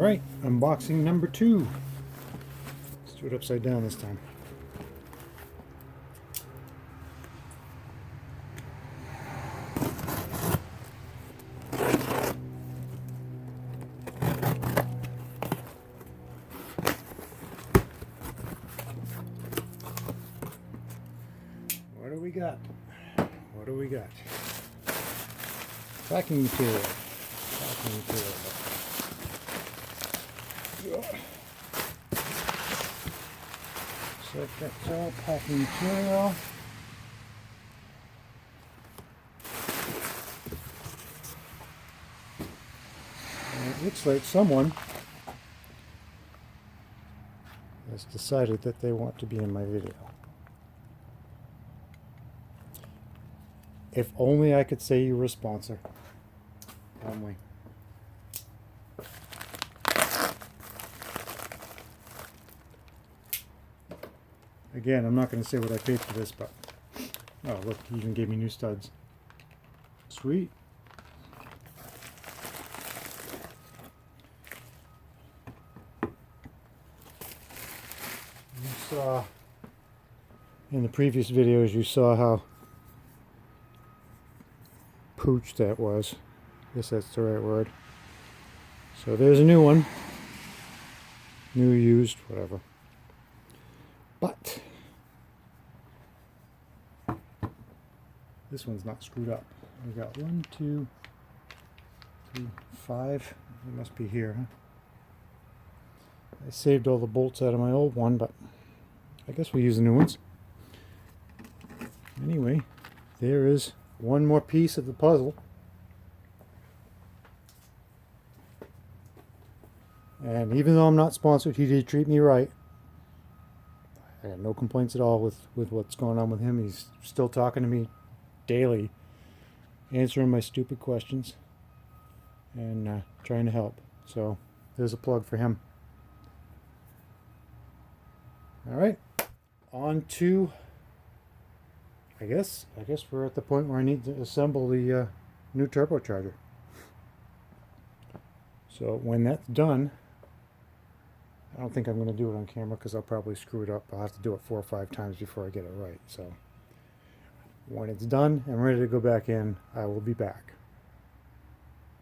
Alright, unboxing number 2. Let's do it upside down this time. What do we got? What do we got? Packing material. Packing material. So that's all packing material. And it looks like someone has decided that they want to be in my video. If only I could say you were a sponsor. Only. Again, I'm not going to say what I paid for this, but oh look, he even gave me new studs. Sweet. You saw in the previous videos, you saw how pooch that was. I guess that's the right word. So there's a new one. New, used, whatever. But this one's not screwed up. We got 1, 2, 3, 5. It must be here, huh? I saved all the bolts out of my old one, but I guess we'll use the new ones. Anyway, there is one more piece of the puzzle. And even though I'm not sponsored, he did treat me right. I got no complaints at all with what's going on with him. He's still talking to me daily, answering my stupid questions, and trying to help. So there's a plug for him. Alright, on to, I guess we're at the point where I need to assemble the new turbocharger. So when that's done, I don't think I'm going to do it on camera because I'll probably screw it up. I'll have to do it 4 or 5 times before I get it right. So when it's done and ready to go back in, I will be back.